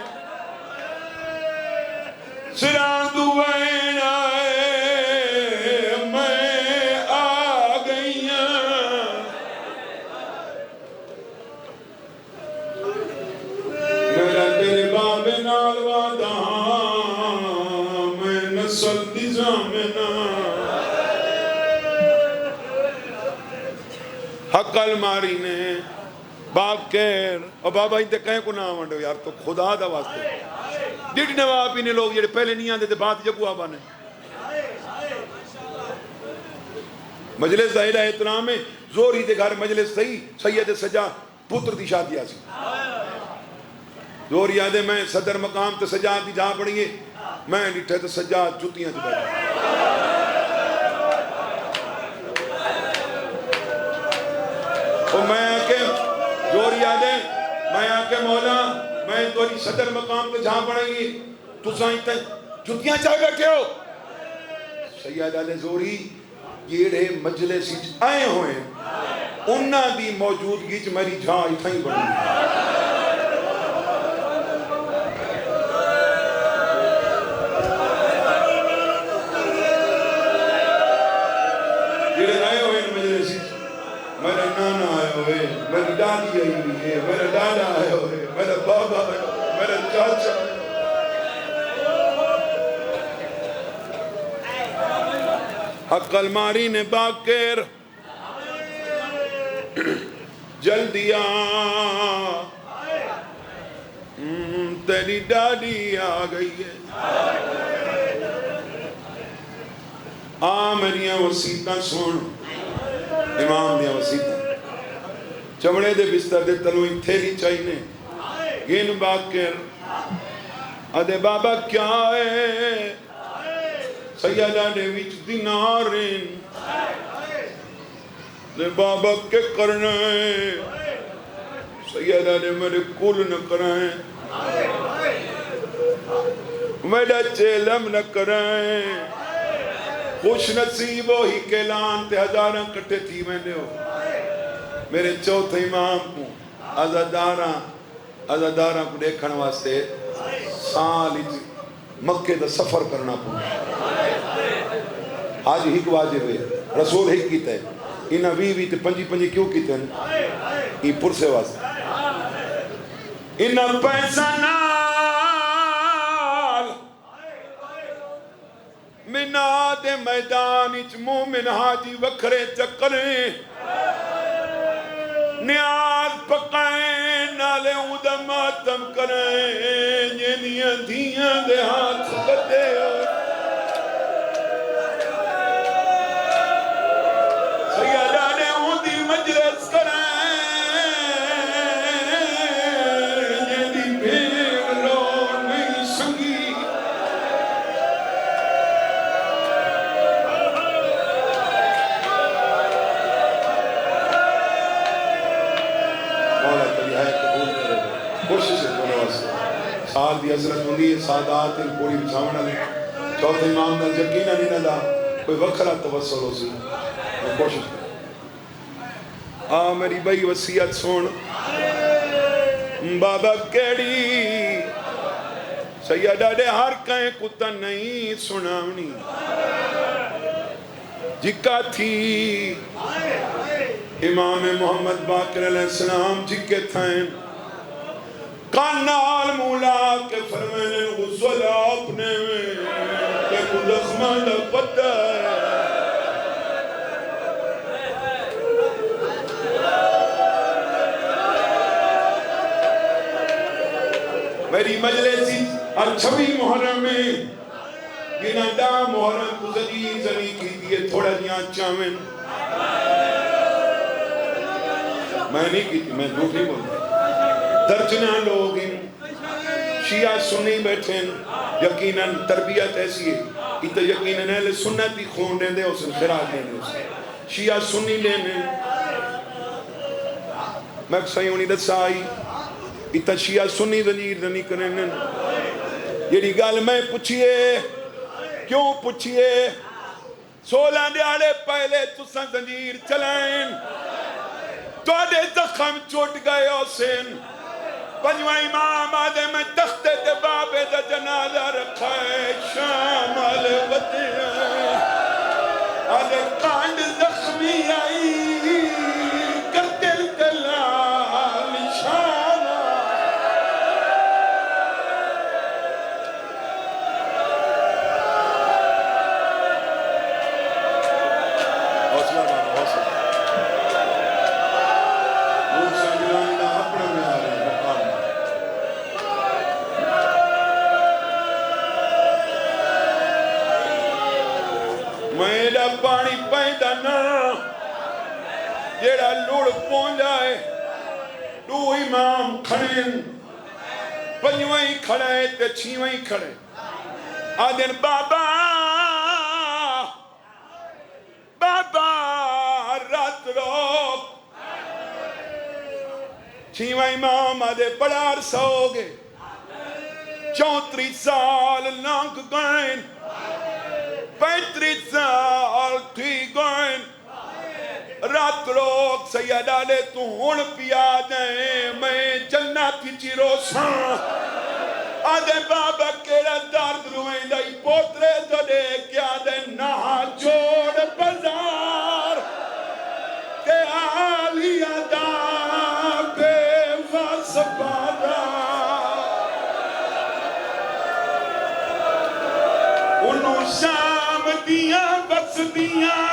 سران دوائن آئے میں آ گئی میرا تیرے باب نال وعدہ میں نسل نظامنا حق الماری نے باپ کہر اور بابا ہی تے کہیں کو نہ آمانڈو یار تو خدا دا واسطے ڈیڈ نواب ہی نے لوگ جڑے پہلے نہیں آندے تھے بات جگو آبا نے مجلس دائرہ احترام میں زوری دے گھر مجلس صحیح سید سجا پتر دی شادی آسی زوری آدھے میں صدر مقام تے سجا دی جہاں پڑیں گے میں ڈٹھے تے سجا جتیاں تے بیٹھا اور میں آکے زوری آدھے میں آکے مولا میں توری صدر مقام تے جہاں پڑیں گی تو سائیں تے جتیاں چاہ بیٹھے ہو سید علیہ زوری جیڑے مجلس آئے ہوئے انہاں دی موجودگی چ میری جھاں اتھائی بڑھیں جیڑے آئے ہوئے مجلس میرا نانا آئے ہوئے میری دادی آئی ہوئی ہے میرا دادا آئے ہوئے میرا بابا آئے ہوئے میرا چاچا آئے حق الماری نے باکر جلدیا تیری ڈاڈی آ گئی ہے میریاں وسیطہ سن امام دیا وسیطہ چمڑے دے بستر دے تلوئی تھیلی چاہینے گن باکر ادے بابا کیا ہے سیدہ نے وچ دینارین نے بابا کے کرنا ہے سیدہ نے میرے کل نہ کرائیں میرا چیلم نہ کرائیں خوش نصیب ہی کیلان تے ہزاراں کٹے تھی میں نے ہو میرے چوتھے امام کو عزاداراں کو دیکھن واسطے سال مکے دا سفر کرنا پڑا آج ہک واجب ہے رسول ہک کیتا ہے انہاں وی تے پنجی پنجی کیوں کیتے ہیں یہ پرسے واسطے انہاں پیسہ نال منا دے میدان اچ مومن حاجی وکھرے چکریں نیاز پکائیں نالے اودہ ماتم کریں جنیاں دھیاں دے ہاتھ بدے سال دی حضرت ہوندی ہے سادات پوری بچھاونا لے چوتھے امام دا یقینہ نہیں نہ دا کوئی وکھرا توسل ہو سی میں کوشش کریں میری بھائی وصیت سن بابا کیڑی سیدہ دے ہر کہیں کتا نہیں سناونی جکا تھی امام محمد باقر علیہ السلام جکے تھائیں کانال مولا کے فرمینے غزل اپنے میں کہ مدخمہ دا پتہ ہے میری مجلسی اچھوی محرم میں گنا دا محرم کو زدی زنی کی دیئے تھوڑا جیاں چاویں میں نہیں کی تھی میں جھوٹی بولتا درجنہ لوگ شیعہ سنی بیٹھیں یقیناً تربیت ایسی ہے اتنا یقیناً اہل سنتی خون دیں دے اسے خراج دیں دے اسے شیعہ سنی لینے میں سیونی دسائی اتنا شیعہ سنی زنیر زنی کرنے یہ گال میں پوچھئے کیوں پوچھئے 16 دیارے پہلے تساں زنجیر چلائیں تو آدھے زخم چھوٹ گئے حسین پنجوہ امام آدھے میں تختے دے بابے دا جنازہ رکھا ہے شام آلے وطے آدھے کانڈ زخمی آئی کرتل دلال شام میرا پانی پیدا نا جیڑا لوڑ پون جائے دو امام کھڑیں پنجویں کھڑے تے چھویں کھڑے آدھن بابا بابا رات روک چھویں امام آدھے بڑا عرصہ ہو گئے 34 سال لنگ گئیں 35 سال تھی گئیں رات روک سیدہ لے تو ہون پیا جائیں میں جنت کی روساں آدھے بابا کیڑا درد روئیں دائی پوترے تو دے کیا دے نہا جوڑ بزار کہ آلی ادا بے واسبارا انہوں شام دیاں بس دیاں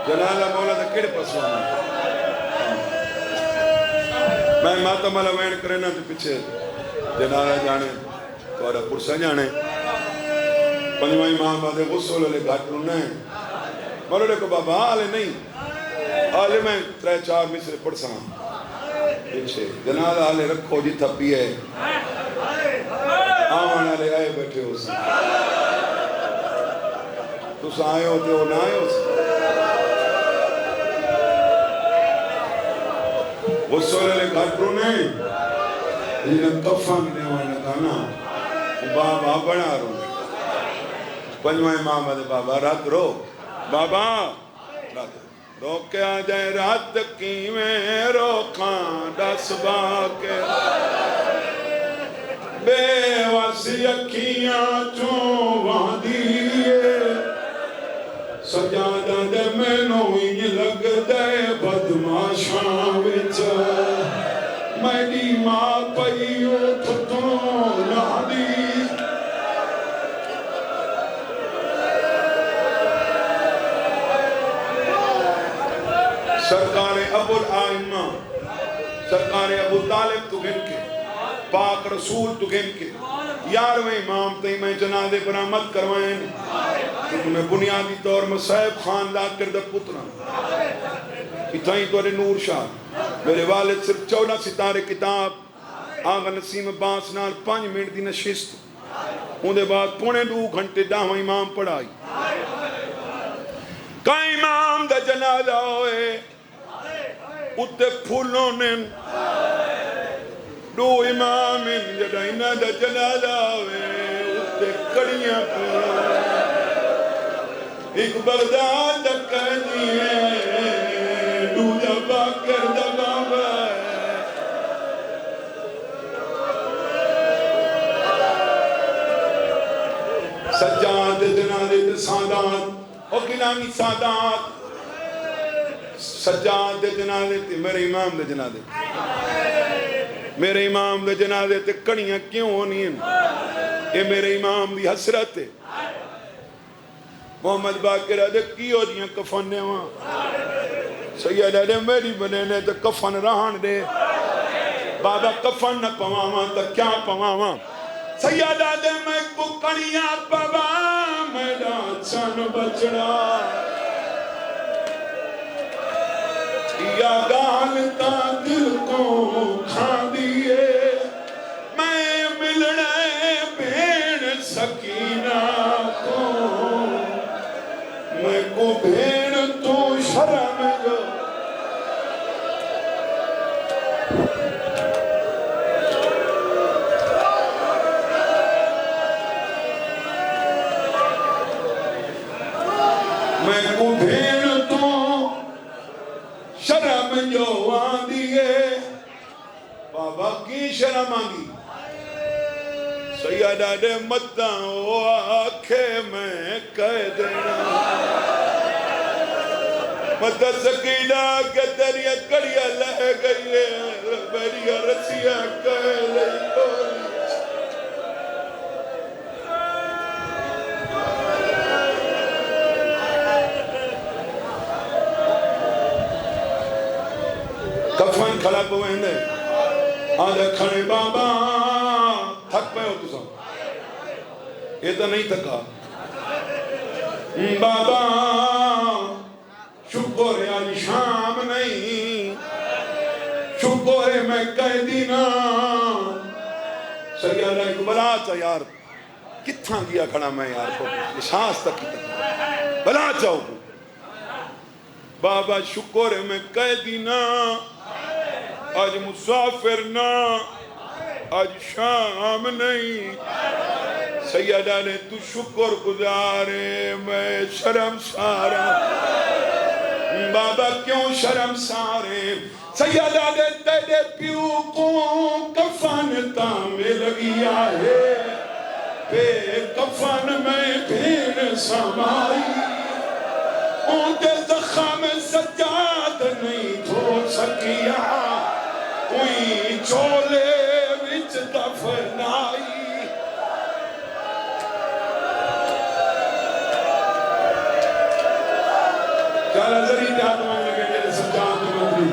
جلالہ مولا دا کڑ پسوانا میں ماتم والا وین کرنا تو پچھے جلالہ جانے توارا پرسا جانے پنجوائیں امام بادے غسل علیہ گھاٹ رونے مولوڑے کو بابا آلے نہیں آلے میں 3-4 مصر پڑھ ساں پچھے جلالہ آلے رکھو جی تھپی ہے آمان آلے آئے بیٹھے ہو ساں تو ساں آئے ہوتے ہو نہ آئے ہو ساں غسل علیہ گھاٹ رونے جنہاں کفا ملے وانا گانا بابا بڑا رونے پنجوائیں امام آدھے بابا رات رو بابا رات رو کے آ جائے رات کی میں روکاں دس باکے بے واسی اکھیاں چوں وہاں دیئے سجادہ دے میں نوئی لگ دے بدماشاں وچ میری ماں پئی اٹھ تو نادی سرکار ابو الائمہ سرکار ابو طالب تو گن کے پاک رسول تو گن کے 11ویں امام تھی میں جنازے برآمد کروائیں کیونکہ میں بنیادی طور مصیب خاندان کردہ پترا اتھائیں تو نور شاہ میرے والد صرف 14 ستارے کتاب آغا نسیم عباس نال 5 منٹ دی نشست ان دے بعد پونے 2 گھنٹے 10 امام پڑھائی کا امام دا جنازہ ہوئے اتے پھولوں نے 2 امام جڑائنہ دا جنازہ ہوئے اتے کڑیاں پڑھائے ایک بغداد دا قیدی ہے دوجا باقر دا بابا ہے سجاد جنازے تے سادات او کلانی سادات سجاد جنازے تے میرے امام دے جنازے میرے امام دے جنازے تے کڑیاں کیوں ہونی ہیں اے میرے امام دی حسرت ہے محمد باقر آدھے کیوں دیاں کفن وہاں سید آدھے میری بنے نے تو کفن رہن دے بابا کفن نہ پواواں تو کیا پواواں سید آدھے میں ککڑیاں پوا میرا چن بچڑا یا گالتا دل کو کھان دیئے میں ملنے بین سکینہ کو میں کو بھیڑ تو شرم جو میں کو بھیڑ تو شرم جو آندی ہے بابا کی شرم آنگی سیدہ دے متاں وہ آکھے میں کہہ دینا متہ سکینہ کہ تیری کڑیاں لے گئی ہے میری رسیاں کہہ لئی کوئی کفن کھلا پوئیں دے آدھے کھنے بابا تھک پہ ہو تو سب یہ تو نہیں تھکا بابا شکر ہے آج شام نہیں شکر ہے میں قیدی نا سیدہ ایک بلا چا یار کتھاں گیا کھڑا میں یار کو شانس تک کی تک بلا چاہو کو بابا شکر ہے میں قیدی نا آج مسافر نا آج شام نہیں سیدہ نے تو شکر گزارے میں شرم سارا بابا کیوں شرم سارے سیدہ نے تیرے پیو کو کفن تعمل گیا ہے بے کفن میں بھین سمائی ان کے زخم سجاد نہیں دھو سکیا کوئی چولے وچ دفنائی کیا نظری جات میں لگے جیسے سجاد مندری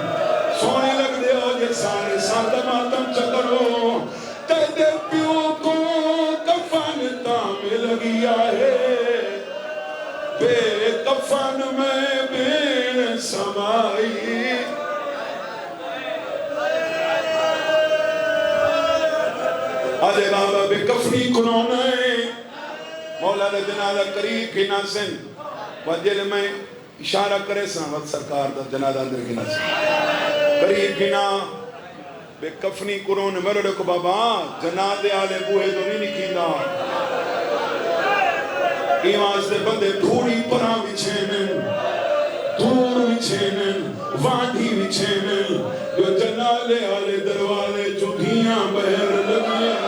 سونے لگ دے ہو جے سارے سادہ ماتم چکرو تیرے پیو کو کفن تعمل گیا ہے بے کفن میں بین سمائی آدھے بابا بے کفنی کنونے مولا دے جنازہ قریب کی ناسن وجل میں اشارہ کرے سامت سرکار دا جنازہ اندر کی ناسن قریب کی نا بے کفنی کنونے میرے کو بابا جنازے آلے بوہے تو نہیں نکیندہ ایمان سے بندے تھوڑی پرا بچھینن دور بچھینن وادی بچھینن جو جنالے آلے دروالے جو دھیاں بہر لگیاں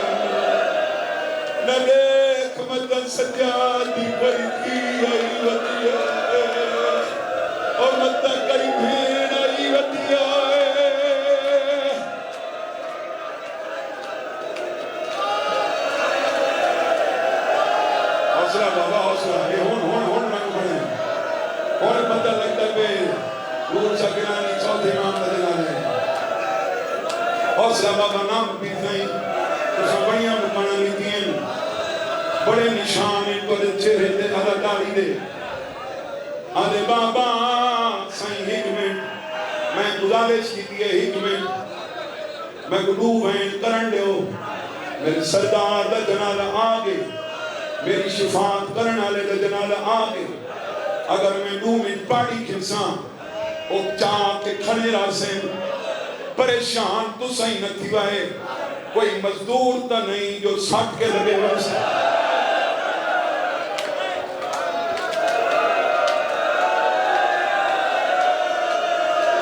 نہ دیکھ مدن سجادی بڑی کی آئی ودیا اور مدن کئی بھین آئی ودیا حوصلہ بابا حوصلہ یہ ہون رنگ بڑھے اور بندہ لگتا پہ دور سکنانی چوتھے امام دلانے حوصلہ بابا نام پیتیں تو سب بڑیاں مکانا لیتی ہیں بڑے نشان ان کو چہرے دے دھادا داری دے آدھے بابا سائیں حکمت میں گزارش کی دیئے حکمت میں گلو بہن کرن دے ہو میرے سردار دا جنازہ آ گئے، میری شفاعت کرنے والے دا جنازہ آ گئے، اگر میں 2 منٹ پاڑی کھنساں او چاہ کے کھڑے راسیں پریشان تو صحیح نہ تھی وائے، کوئی مزدور تا نہیں جو سٹ کے لگے واسے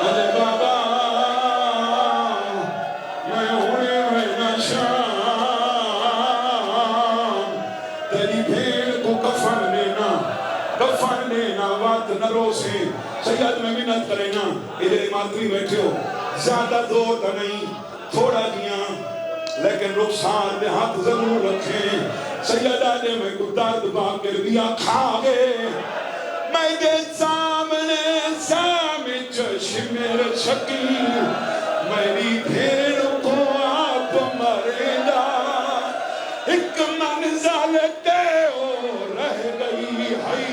ارے بابا میں ہونے میں نشان تیری بھیڑ کو کفن لینا وقت نہ روسے سید میں منت کرے نا ادھر ماتری بیٹھے ہو زیادہ دور تا نہیں تھوڑا دیاں لیکن رخسار دے ہاتھ ضرور رکھیں سیدہ نے میں کو درد باکر دیا کھا گے میں دے سامنے سامنے چشمیر شکیل میری بھیڑ کو آپ مرے گا ایک منزل تے ہو رہ گئی ہے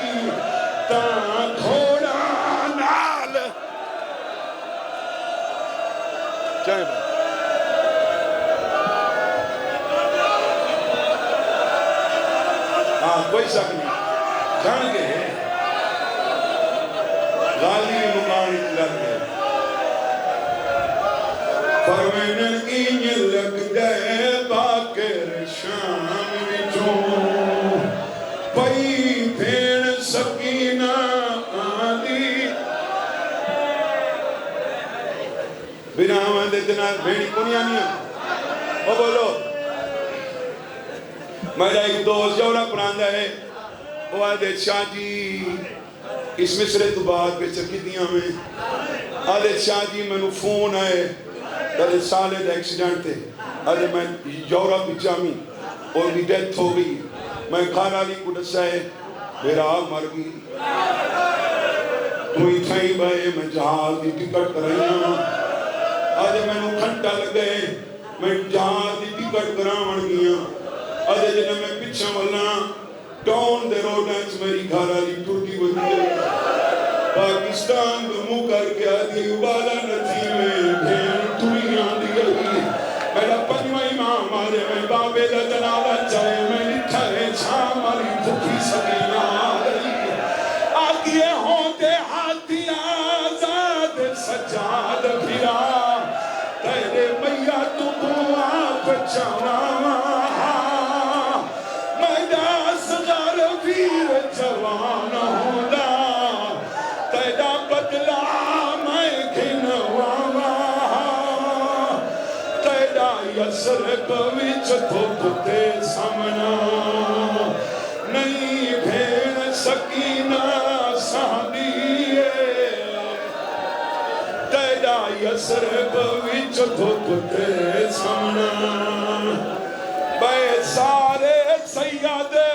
تا گھوڑا نال چاہے بھائی کوئی شک نہیں جان گئے غالی مکان لگ گئے فرمین اینج لگ گئے باکر شام وچوں پئی بھیڑ سکینہ آلی بنا آمد اتنا بھیڑی کنیا نہیں وہ بولو میرا ایک دوست جورا پراندہ ہے وہ آدھے شاہ جی اس مصرے تو بعد پہ چکی دیاں میں آدھے شاہ جی میں نو فون آئے در سالے دا ایکسیڈنٹ تھے آدھے میں جورا پچامی اور بھی ڈیتھ ہو گئی میں کھار آلی کو ڈسا ہے میرا آگ مر گئی تو ہی تھائی بھائے میں جہاز دی ٹکٹ کر رہی ہوں آدھے میں نو کھنٹا لگے میں جہاز دی ٹکٹ کراؤں گیا آدھے جنہوں میں پچھا ملنا ڈاؤن دے روڈنس میری گھارا لی ٹوٹی بندی پاکستان کو مو کر کے آدھی ابالا نتھی میں بھین ٹوڑیاں دی گئی میرا پنجوہ امام آدھے میں بابے دا جنالہ چاہے میں لٹھا ہے چھاں ماری بھوکی سکینہ آدھی آدھے ہوتے ہاتھی آزاد سجاد پھرا تیرے میاں تو کو آپ چانا جوان ہودا تیرا بدلا میں گھنواوا تیرا یسر بوچ دھوکتے سامنا نہیں بھیڑ سکینہ سہدیے تیرا یسر بوچ دھوکتے سامنا بے سارے سیادے